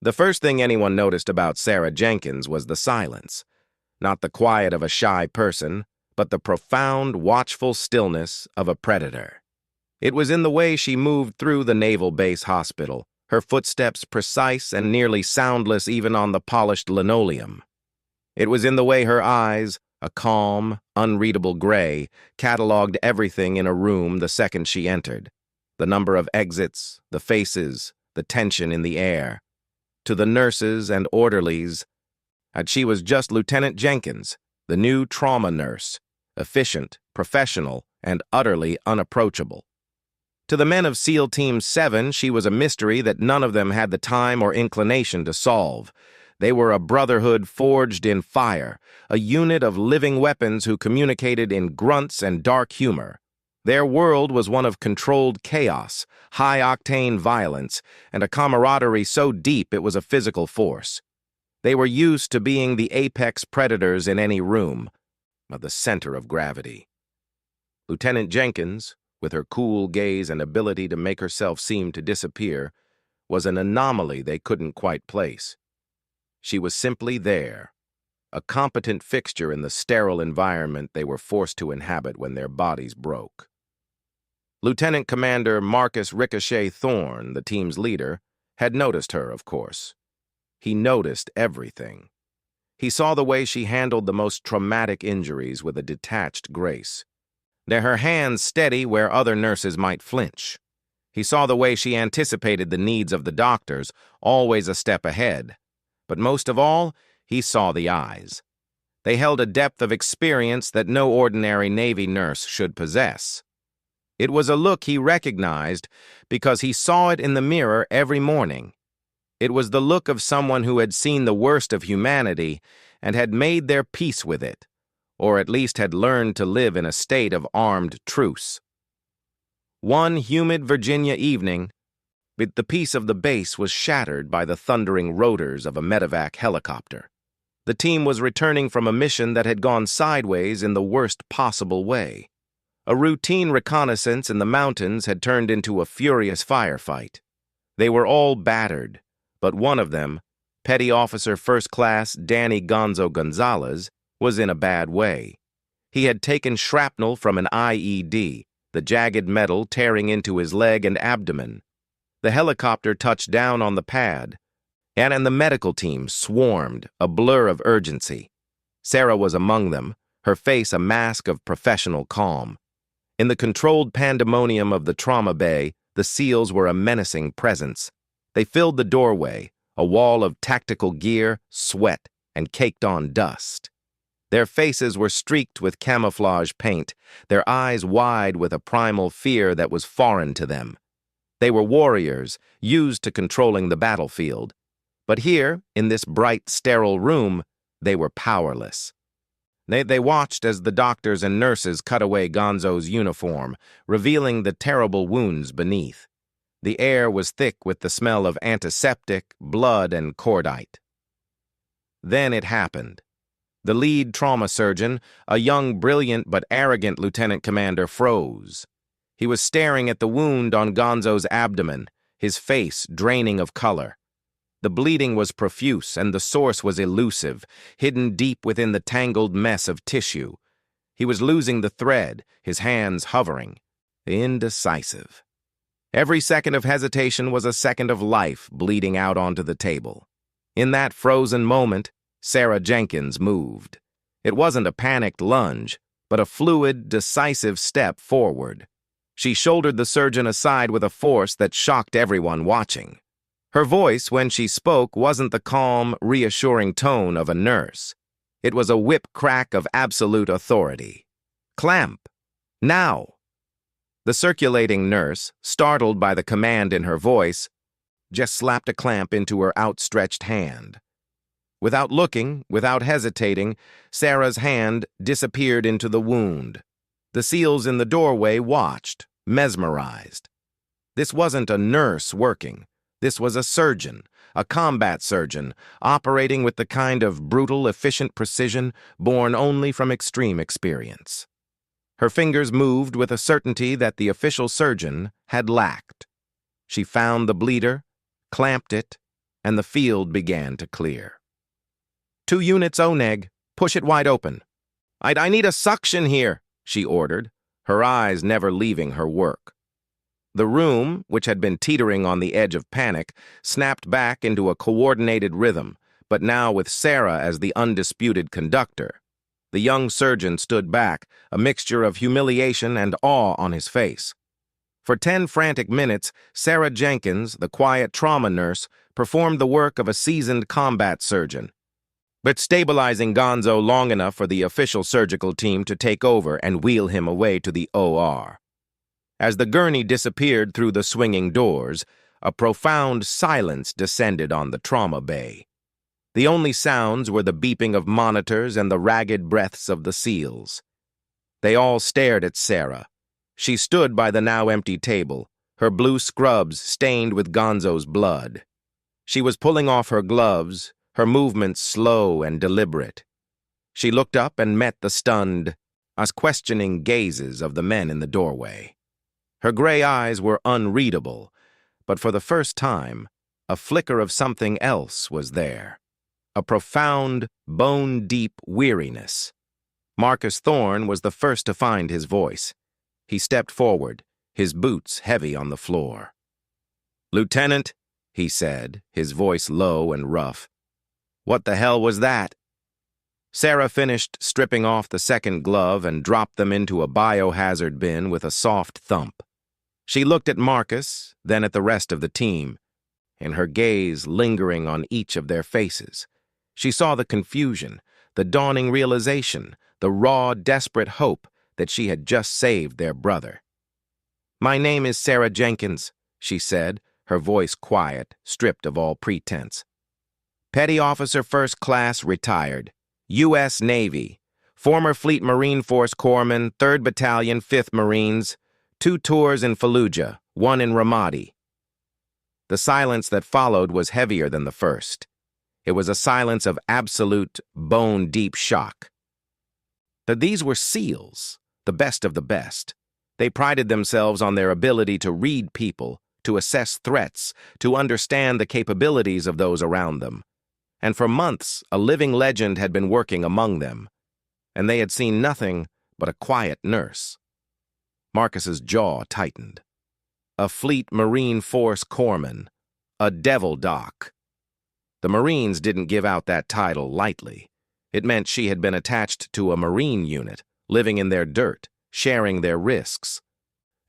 The first thing anyone noticed about Sarah Jenkins was the silence. Not the quiet of a shy person, but the profound, watchful stillness of a predator. It was in the way she moved through the Naval Base Hospital, her footsteps precise and nearly soundless even on the polished linoleum. It was in the way her eyes, a calm, unreadable gray, cataloged everything in a room the second she entered. The number of exits, the faces, the tension in the air. To the nurses and orderlies, and she was just Lieutenant Jenkins, the new trauma nurse, efficient, professional, and utterly unapproachable. To the men of SEAL Team 7, she was a mystery that none of them had the time or inclination to solve. They were a brotherhood forged in fire, a unit of living weapons who communicated in grunts and dark humor. Their world was one of controlled chaos, high-octane violence, and a camaraderie so deep it was a physical force. They were used to being the apex predators in any room, but the center of gravity. Lieutenant Jenkins, with her cool gaze and ability to make herself seem to disappear, was an anomaly they couldn't quite place. She was simply there, a competent fixture in the sterile environment they were forced to inhabit when their bodies broke. Lieutenant Commander Marcus Ricochet Thorne, the team's leader, had noticed her, of course. He noticed everything. He saw the way she handled the most traumatic injuries with a detached grace. Her hands steady where other nurses might flinch. He saw the way she anticipated the needs of the doctors, always a step ahead. But most of all, he saw the eyes. They held a depth of experience that no ordinary Navy nurse should possess. It was a look he recognized because he saw it in the mirror every morning. It was the look of someone who had seen the worst of humanity and had made their peace with it, or at least had learned to live in a state of armed truce. One humid Virginia evening, the peace of the base was shattered by the thundering rotors of a medevac helicopter. The team was returning from a mission that had gone sideways in the worst possible way. A routine reconnaissance in the mountains had turned into a furious firefight. They were all battered, but one of them, Petty Officer First Class Danny Gonzo Gonzalez, was in a bad way. He had taken shrapnel from an IED, the jagged metal tearing into his leg and abdomen. The helicopter touched down on the pad, and the medical team swarmed, a blur of urgency. Sarah was among them, her face a mask of professional calm. In the controlled pandemonium of the trauma bay, the SEALs were a menacing presence. They filled the doorway, a wall of tactical gear, sweat, and caked-on dust. Their faces were streaked with camouflage paint, their eyes wide with a primal fear that was foreign to them. They were warriors, used to controlling the battlefield. But here, in this bright, sterile room, they were powerless. They watched as the doctors and nurses cut away Gonzo's uniform, revealing the terrible wounds beneath. The air was thick with the smell of antiseptic, blood, and cordite. Then it happened. The lead trauma surgeon, a young, brilliant, but arrogant lieutenant commander, froze. He was staring at the wound on Gonzo's abdomen, his face draining of color. The bleeding was profuse, and the source was elusive, hidden deep within the tangled mess of tissue. He was losing the thread, his hands hovering. Indecisive. Every second of hesitation was a second of life bleeding out onto the table. In that frozen moment, Sarah Jenkins moved. It wasn't a panicked lunge, but a fluid, decisive step forward. She shouldered the surgeon aside with a force that shocked everyone watching. Her voice, when she spoke, wasn't the calm, reassuring tone of a nurse. It was a whip-crack of absolute authority. "Clamp! Now!" The circulating nurse, startled by the command in her voice, just slapped a clamp into her outstretched hand. Without looking, without hesitating, Sarah's hand disappeared into the wound. The SEALs in the doorway watched, mesmerized. This wasn't a nurse working. This was a surgeon, a combat surgeon, operating with the kind of brutal, efficient precision born only from extreme experience. Her fingers moved with a certainty that the official surgeon had lacked. She found the bleeder, clamped it, and the field began to clear. 2 units Oneg, push it wide open. I need a suction here, she ordered, her eyes never leaving her work. The room, which had been teetering on the edge of panic, snapped back into a coordinated rhythm, but now with Sarah as the undisputed conductor. The young surgeon stood back, a mixture of humiliation and awe on his face. For 10 frantic minutes, Sarah Jenkins, the quiet trauma nurse, performed the work of a seasoned combat surgeon, but stabilizing Gonzo long enough for the official surgical team to take over and wheel him away to the OR. As the gurney disappeared through the swinging doors, a profound silence descended on the trauma bay. The only sounds were the beeping of monitors and the ragged breaths of the SEALs. They all stared at Sarah. She stood by the now empty table, her blue scrubs stained with Gonzo's blood. She was pulling off her gloves, her movements slow and deliberate. She looked up and met the stunned, questioning gazes of the men in the doorway. Her gray eyes were unreadable, but for the first time, a flicker of something else was there. A profound, bone-deep weariness. Marcus Thorne was the first to find his voice. He stepped forward, his boots heavy on the floor. "Lieutenant," he said, his voice low and rough. "What the hell was that?" Sarah finished stripping off the second glove and dropped them into a biohazard bin with a soft thump. She looked at Marcus, then at the rest of the team, and her gaze lingering on each of their faces. She saw the confusion, the dawning realization, the raw, desperate hope that she had just saved their brother. "My name is Sarah Jenkins," she said, her voice quiet, stripped of all pretense. "Petty Officer First Class, retired. U.S. Navy. Former Fleet Marine Force Corpsman, 3rd Battalion, 5th Marines. 2 tours in Fallujah, 1 in Ramadi." The silence that followed was heavier than the first. It was a silence of absolute, bone-deep shock. That these were SEALs, the best of the best. They prided themselves on their ability to read people, to assess threats, to understand the capabilities of those around them. And for months, a living legend had been working among them, and they had seen nothing but a quiet nurse. Marcus's jaw tightened. A Fleet Marine Force Corpsman, a devil doc. The Marines didn't give out that title lightly. It meant she had been attached to a Marine unit, living in their dirt, sharing their risks,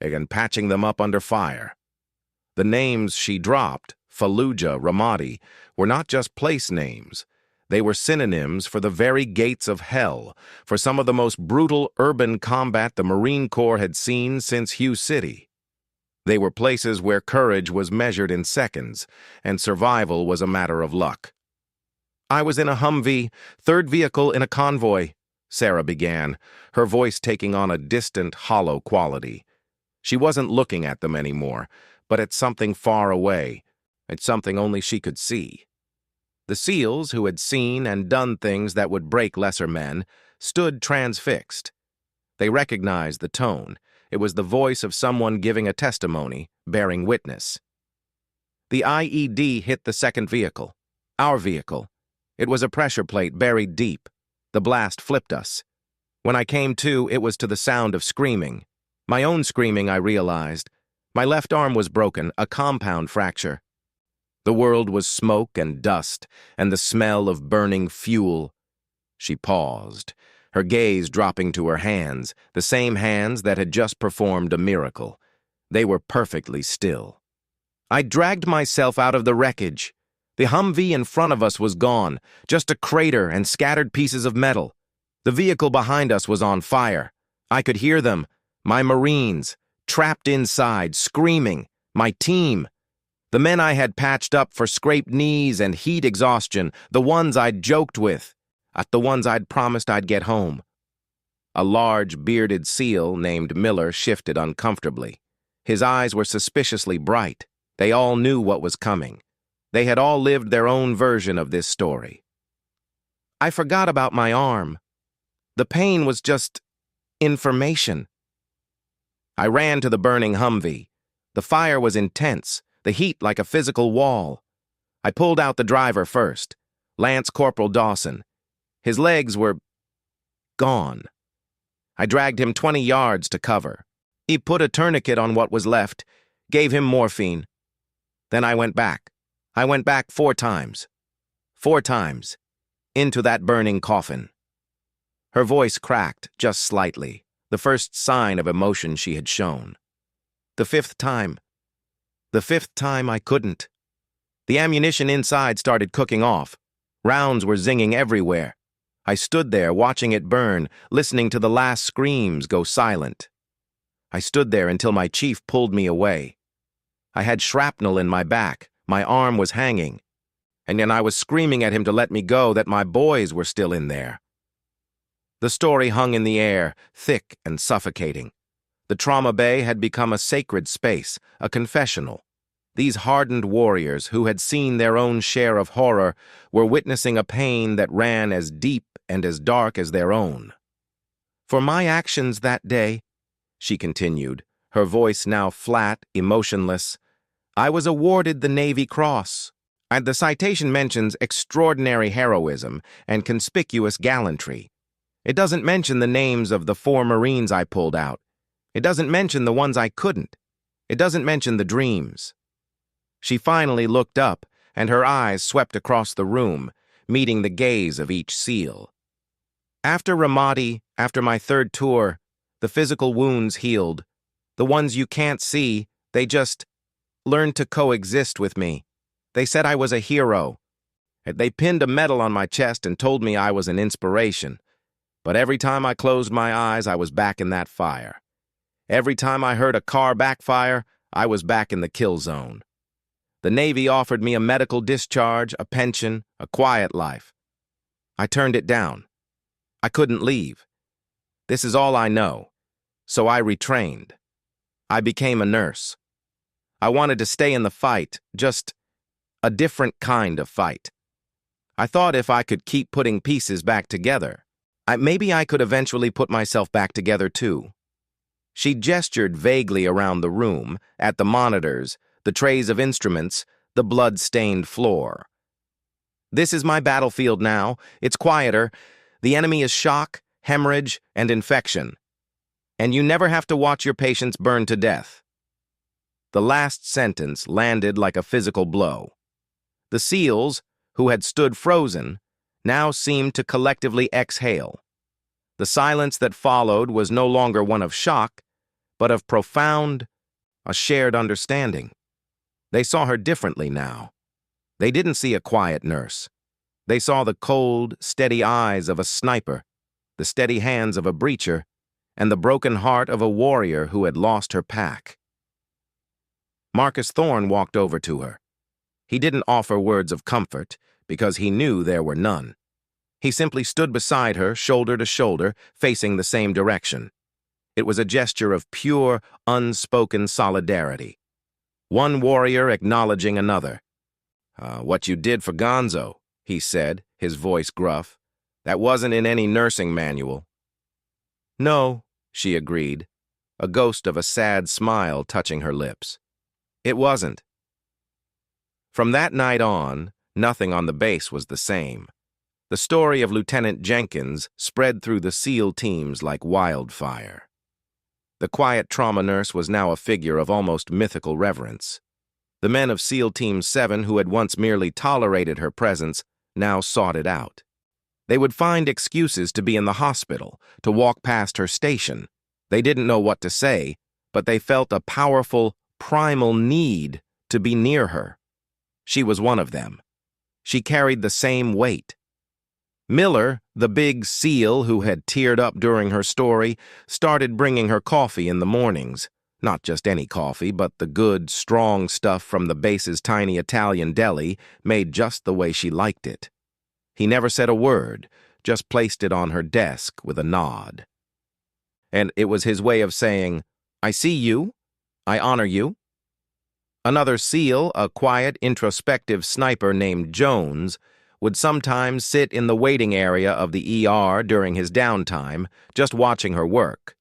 and patching them up under fire. The names she dropped, Fallujah, Ramadi, were not just place names. They were synonyms for the very gates of hell, for some of the most brutal urban combat the Marine Corps had seen since Hugh City. They were places where courage was measured in seconds, and survival was a matter of luck. "I was in a Humvee, 3rd vehicle in a convoy," Sarah began, her voice taking on a distant, hollow quality. She wasn't looking at them anymore, but at something far away, at something only she could see. The SEALs, who had seen and done things that would break lesser men, stood transfixed. They recognized the tone. It was the voice of someone giving a testimony, bearing witness. "The IED hit the 2nd vehicle. Our vehicle. It was a pressure plate buried deep. The blast flipped us. When I came to, it was to the sound of screaming. My own screaming, I realized. My left arm was broken, a compound fracture. The world was smoke and dust, and the smell of burning fuel." She paused, her gaze dropping to her hands, the same hands that had just performed a miracle. They were perfectly still. "I dragged myself out of the wreckage. The Humvee in front of us was gone, just a crater and scattered pieces of metal. The vehicle behind us was on fire. I could hear them, my Marines, trapped inside, screaming, my team. The men I had patched up for scraped knees and heat exhaustion, the ones I'd joked with, the ones I'd promised I'd get home." A large, bearded SEAL named Miller shifted uncomfortably. His eyes were suspiciously bright. They all knew what was coming. They had all lived their own version of this story. "I forgot about my arm. The pain was just information. I ran to the burning Humvee. The fire was intense, the heat like a physical wall. I pulled out the driver first, Lance Corporal Dawson. His legs were gone. I dragged him 20 yards to cover. He put a tourniquet on what was left, gave him morphine. Then I went back. I went back 4 times. 4 times. Into that burning coffin. Her voice cracked just slightly, the first sign of emotion she had shown. The 5th time I couldn't. The ammunition inside started cooking off. Rounds were zinging everywhere. I stood there watching it burn, listening to the last screams go silent. I stood there until my chief pulled me away. I had shrapnel in my back, my arm was hanging, and then I was screaming at him to let me go, that my boys were still in there. The story hung in the air, thick and suffocating. The trauma bay had become a sacred space, a confessional. These hardened warriors, who had seen their own share of horror, were witnessing a pain that ran as deep and as dark as their own. For my actions that day, she continued, her voice now flat, emotionless, I was awarded the Navy Cross. And the citation mentions extraordinary heroism and conspicuous gallantry. It doesn't mention the names of the 4 Marines I pulled out. It doesn't mention the ones I couldn't. It doesn't mention the dreams. She finally looked up, and her eyes swept across the room, meeting the gaze of each SEAL. After Ramadi, after my 3rd tour, the physical wounds healed. The ones you can't see, they just learned to coexist with me. They said I was a hero. They pinned a medal on my chest and told me I was an inspiration. But every time I closed my eyes, I was back in that fire. Every time I heard a car backfire, I was back in the kill zone. The Navy offered me a medical discharge, a pension, a quiet life. I turned it down. I couldn't leave. This is all I know. So I retrained. I became a nurse. I wanted to stay in the fight, just a different kind of fight. I thought if I could keep putting pieces back together, maybe I could eventually put myself back together too. She gestured vaguely around the room, at the monitors, the trays of instruments, the blood-stained floor. This is my battlefield now. It's quieter. The enemy is shock, hemorrhage, and infection. And you never have to watch your patients burn to death. The last sentence landed like a physical blow. The SEALs, who had stood frozen, now seemed to collectively exhale. The silence that followed was no longer one of shock, but of profound, a shared understanding. They saw her differently now. They didn't see a quiet nurse. They saw the cold, steady eyes of a sniper, the steady hands of a breacher, and the broken heart of a warrior who had lost her pack. Marcus Thorne walked over to her. He didn't offer words of comfort, because he knew there were none. He simply stood beside her, shoulder to shoulder, facing the same direction. It was a gesture of pure, unspoken solidarity. One warrior acknowledging another. What you did for Gonzo, he said, his voice gruff. That wasn't in any nursing manual. No, she agreed, a ghost of a sad smile touching her lips. It wasn't. From that night on, nothing on the base was the same. The story of Lieutenant Jenkins spread through the SEAL teams like wildfire. The quiet trauma nurse was now a figure of almost mythical reverence. The men of SEAL Team 7 who had once merely tolerated her presence now sought it out. They would find excuses to be in the hospital, to walk past her station. They didn't know what to say, but they felt a powerful, primal need to be near her. She was one of them. She carried the same weight. Miller, the big SEAL who had teared up during her story, started bringing her coffee in the mornings. Not just any coffee, but the good, strong stuff from the base's tiny Italian deli, made just the way she liked it. He never said a word, just placed it on her desk with a nod. And it was his way of saying, I see you, I honor you. Another SEAL, a quiet, introspective sniper named Jones, would sometimes sit in the waiting area of the ER during his downtime, just watching her work.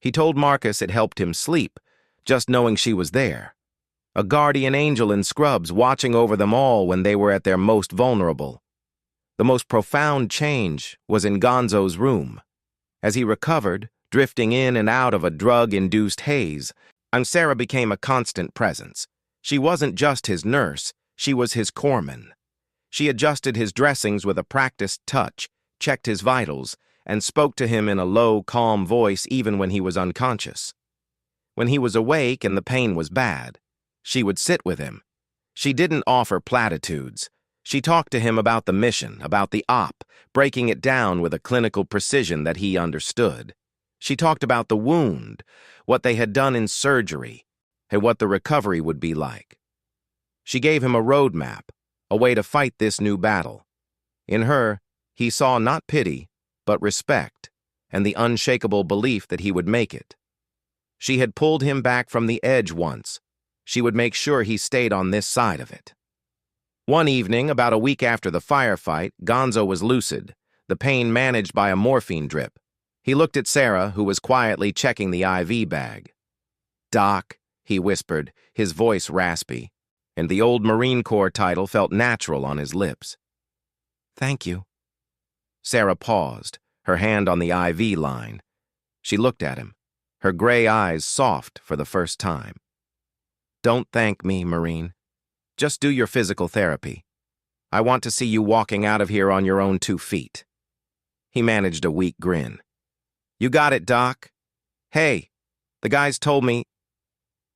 He told Marcus it helped him sleep, just knowing she was there. a guardian angel in scrubs watching over them all when they were at their most vulnerable. The most profound change was in Gonzo's room. As he recovered, drifting in and out of a drug-induced haze, Sarah became a constant presence. She wasn't just his nurse, she was his corpsman. She adjusted his dressings with a practiced touch, checked his vitals, and spoke to him in a low, calm voice even when he was unconscious. When he was awake and the pain was bad, she would sit with him. She didn't offer platitudes. She talked to him about the mission, about the op, breaking it down with a clinical precision that he understood. She talked about the wound, what they had done in surgery, and what the recovery would be like. She gave him a roadmap, a way to fight this new battle. In her, he saw not pity, but respect, and the unshakable belief that he would make it. She had pulled him back from the edge once. She would make sure he stayed on this side of it. One evening, about a week after the firefight, Gonzo was lucid, the pain managed by a morphine drip. He looked at Sarah, who was quietly checking the IV bag. "Doc," he whispered, his voice raspy, and the old Marine Corps title felt natural on his lips. "Thank you." Sarah paused, her hand on the IV line. She looked at him, her gray eyes soft for the first time. "Don't thank me, Marine. Just do your physical therapy. I want to see you walking out of here on your own 2 feet. He managed a weak grin. "You got it, Doc. Hey, the guys told me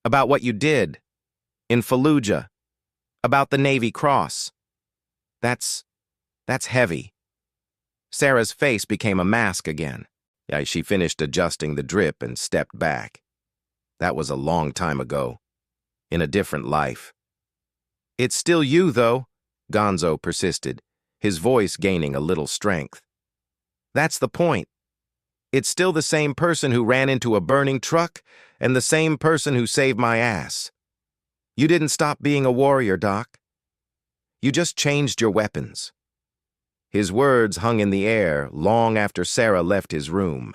about what you did in Fallujah, about the Navy Cross. That's heavy." Sarah's face became a mask again. She finished adjusting the drip and stepped back. "That was a long time ago, in a different life." "It's still you, though," Gonzo persisted, his voice gaining a little strength. "That's the point. It's still the same person who ran into a burning truck and the same person who saved my ass. You didn't stop being a warrior, Doc. You just changed your weapons." His words hung in the air long after Sarah left his room.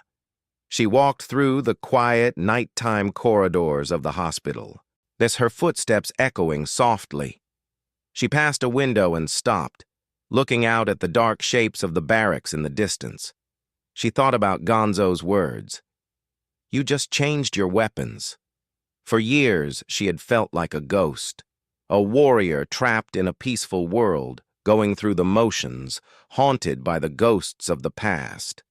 She walked through the quiet, nighttime corridors of the hospital, her footsteps echoing softly. She passed a window and stopped, looking out at the dark shapes of the barracks in the distance. She thought about Gonzo's words. You just changed your weapons. For years, she had felt like a ghost, a warrior trapped in a peaceful world, going through the motions, haunted by the ghosts of the past.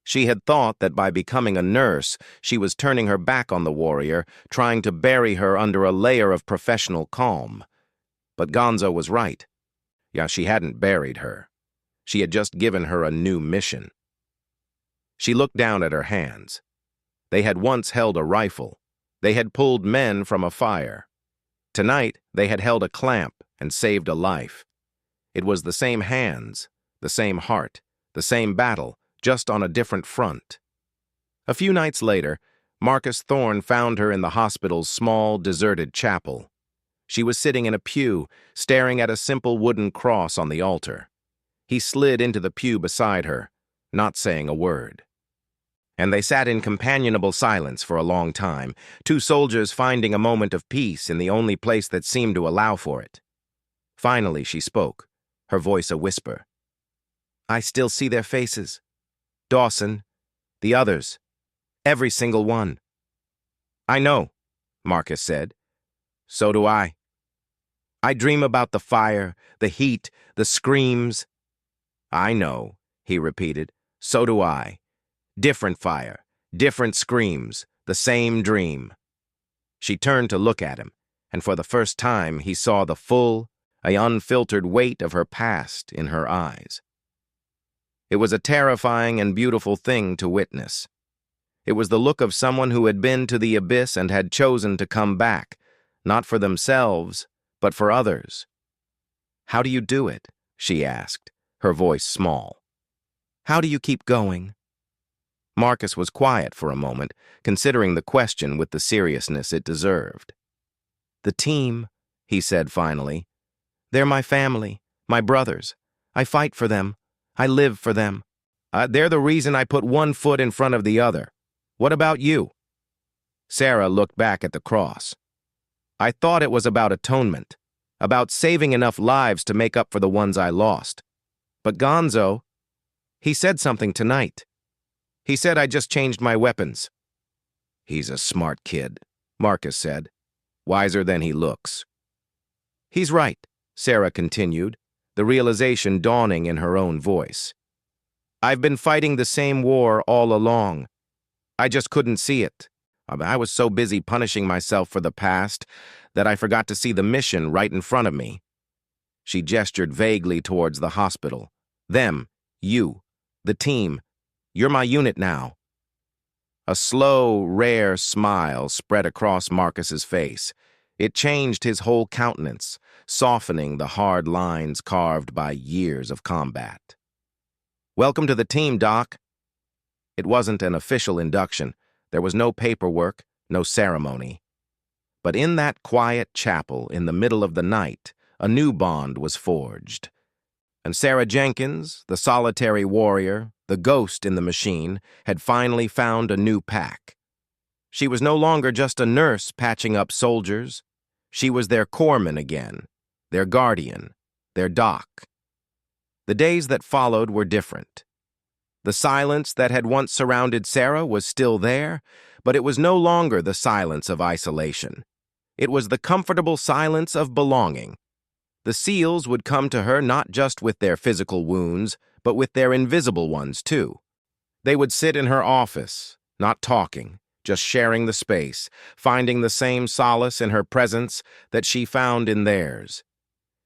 She had thought that by becoming a nurse, she was turning her back on the warrior, trying to bury her under a layer of professional calm. But Gonzo was right. She hadn't buried her. She had just given her a new mission. She looked down at her hands. They had once held a rifle. They had pulled men from a fire. Tonight, they had held a clamp and saved a life. It was the same hands, the same heart, the same battle, just on a different front. A few nights later, Marcus Thorne found her in the hospital's small, deserted chapel. She was sitting in a pew, staring at a simple wooden cross on the altar. He slid into the pew beside her, not saying a word. And they sat in companionable silence for a long time, 2 soldiers finding a moment of peace in the only place that seemed to allow for it. Finally, she spoke, her voice a whisper. "I still see their faces. Dawson, the others, every single one." "I know," Marcus said. "So do I. I dream about the fire, the heat, the screams." "I know," he repeated. "So do I. Different fire, different screams, the same dream." She turned to look at him, and for the first time he saw the full, unfiltered weight of her past in her eyes. It was a terrifying and beautiful thing to witness. It was the look of someone who had been to the abyss and had chosen to come back, not for themselves, but for others. "How do you do it?" she asked, her voice small. "How do you keep going?" Marcus was quiet for a moment, considering the question with the seriousness it deserved. "The team," he said finally. "They're my family, my brothers. I fight for them. I live for them. They're the reason I put one foot in front of the other. What about you?" Sarah looked back at the cross. I thought it was about atonement, about saving enough lives to make up for the ones I lost. But Gonzo, he said something tonight. He said I just changed my weapons. He's a smart kid, Marcus said, wiser than he looks. He's right, Sarah continued, the realization dawning in her own voice. I've been fighting the same war all along. I just couldn't see it. I was so busy punishing myself for the past that I forgot to see the mission right in front of me. She gestured vaguely towards the hospital. Them, you, the team. You're my unit now. A slow, rare smile spread across Marcus's face. It changed his whole countenance, softening the hard lines carved by years of combat. Welcome to the team, Doc. It wasn't an official induction. There was no paperwork, no ceremony. But in that quiet chapel in the middle of the night, a new bond was forged. And Sarah Jenkins, the solitary warrior, the ghost in the machine, had finally found a new pack. She was no longer just a nurse patching up soldiers. She was their corpsman again, their guardian, their doc. The days that followed were different. The silence that had once surrounded Sarah was still there, but it was no longer the silence of isolation. It was the comfortable silence of belonging. The SEALs would come to her not just with their physical wounds, but with their invisible ones, too. They would sit in her office, not talking, just sharing the space, finding the same solace in her presence that she found in theirs.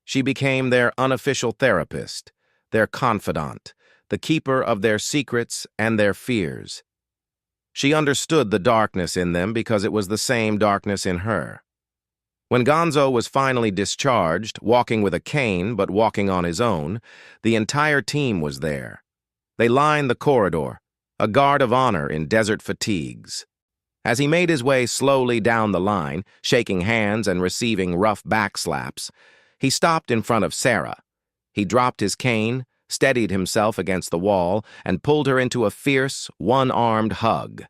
She became their unofficial therapist, their confidant, the keeper of their secrets and their fears. She understood the darkness in them because it was the same darkness in her. When Gonzo was finally discharged, walking with a cane but walking on his own, the entire team was there. They lined the corridor, a guard of honor in desert fatigues. As he made his way slowly down the line, shaking hands and receiving rough backslaps, he stopped in front of Sarah. He dropped his cane, steadied himself against the wall, and pulled her into a fierce, one-armed hug.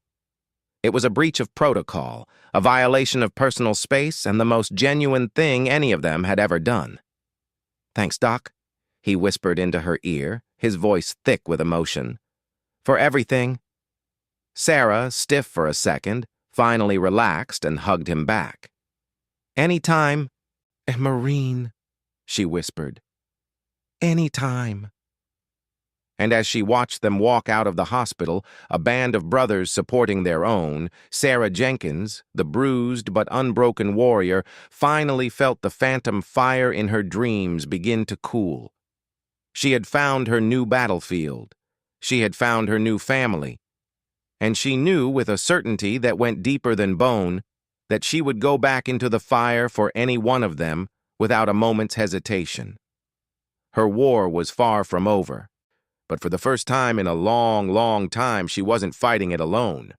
It was a breach of protocol, a violation of personal space, and the most genuine thing any of them had ever done. "Thanks, Doc," he whispered into her ear, his voice thick with emotion. "For everything." Sarah, stiff for a second, finally relaxed and hugged him back. "Anytime, Marine," she whispered. "Anytime." And as she watched them walk out of the hospital, a band of brothers supporting their own, Sarah Jenkins, the bruised but unbroken warrior, finally felt the phantom fire in her dreams begin to cool. She had found her new battlefield. She had found her new family. And she knew with a certainty that went deeper than bone that she would go back into the fire for any one of them without a moment's hesitation. Her war was far from over. But for the first time in a long, long time, she wasn't fighting it alone.